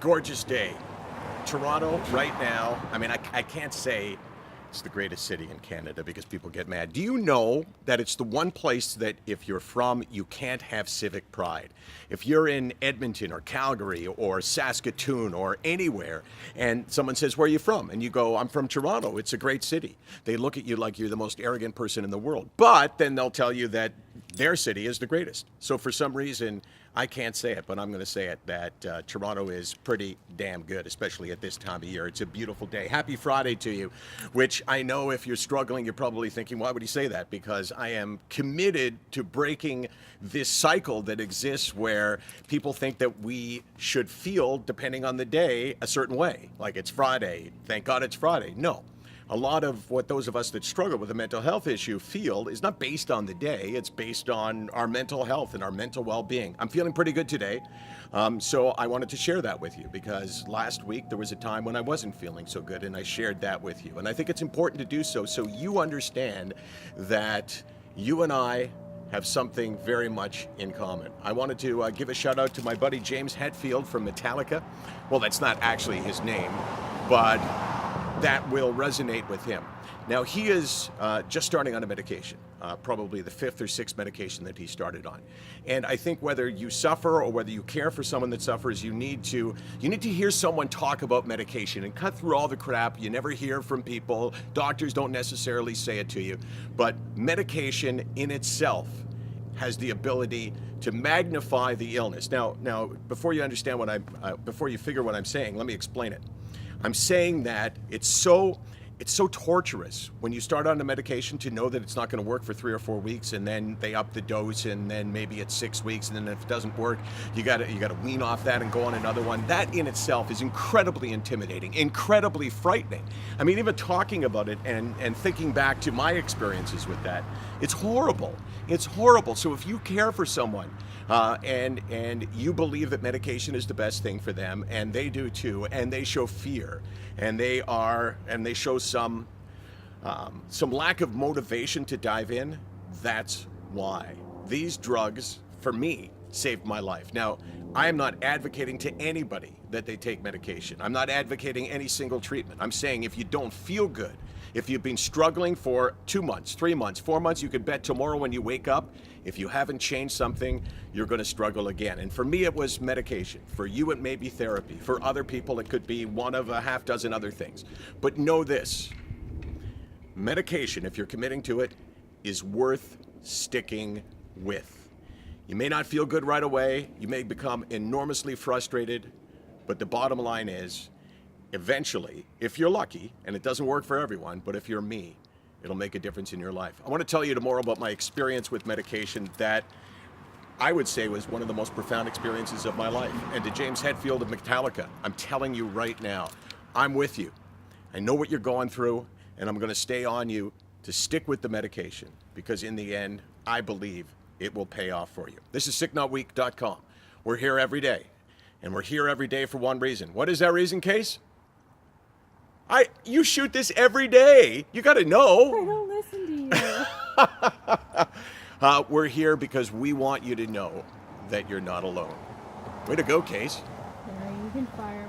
Gorgeous day. Toronto right now, I mean, I can't say it's the greatest city in Canada because people get mad. Do you know that it's the one place that if you're from, you can't have civic pride? If you're in Edmonton or Calgary or Saskatoon or anywhere and someone says, where are you from? And you go, I'm from Toronto. It's a great city. They look at you like you're the most arrogant person in the world. But then they'll tell you that their city is the greatest. So for some reason, I can't say it, but I'm going to say it, that Toronto is pretty damn good, especially at this time of year. It's a beautiful day. Happy Friday to you, which I know if you're struggling, you're probably thinking, why would he say that? Because I am committed to breaking this cycle that exists where people think that we should feel, depending on the day, a certain way. Like it's Friday. Thank God it's Friday. No. A lot of what those of us that struggle with a mental health issue feel is not based on the day, it's based on our mental health and our mental well-being. I'm feeling pretty good today, so I wanted to share that with you because last week there was a time when I wasn't feeling so good and I shared that with you. And I think it's important to do so you understand that you and I have something very much in common. I wanted to give a shout out to my buddy James Hetfield from Metallica. Well, that's not actually his name, but that will resonate with him. Now, he is just starting on a medication, probably the 5th or 6th medication that he started on. And I think whether you suffer or whether you care for someone that suffers, you need to hear someone talk about medication and cut through all the crap you never hear from people. Doctors don't necessarily say it to you, but medication in itself has the ability to magnify the illness. Now, before you understand before you figure what I'm saying, let me explain it. I'm saying that it's so torturous when you start on the medication to know that it's not going to work for 3 or 4 weeks, and then they up the dose, and then maybe it's 6 weeks, and then if it doesn't work, you got to wean off that and go on another one. That in itself is incredibly intimidating, incredibly frightening. I mean, even talking about it and thinking back to my experiences with that, it's horrible. It's horrible. So if you care for someone and you believe that medication is the best thing for them, and they do too, and they show fear, and they show some lack of motivation to dive in, that's why. These drugs, for me, saved my life. Now, I am not advocating to anybody that they take medication. I'm not advocating any single treatment. I'm saying if you don't feel good, if you've been struggling for 2 months, 3 months, 4 months, you could bet tomorrow when you wake up, if you haven't changed something, you're going to struggle again. And for me, it was medication. For you, it may be therapy. For other people, it could be one of a half dozen other things. But know this, medication, if you're committing to it, is worth sticking with. You may not feel good right away. You may become enormously frustrated. But the bottom line is, eventually, if you're lucky, and it doesn't work for everyone, but if you're me, it'll make a difference in your life. I want to tell you tomorrow about my experience with medication that I would say was one of the most profound experiences of my life. And to James Hetfield of Metallica, I'm telling you right now, I'm with you. I know what you're going through, and I'm going to stay on you to stick with the medication because in the end, I believe it will pay off for you. This is SickNotWeak.com. We're here every day, and we're here every day for one reason. What is that reason, Case? You shoot this every day. You got to know. I don't listen to you. We're here because we want you to know that you're not alone. Way to go, Case. Sorry, you can fire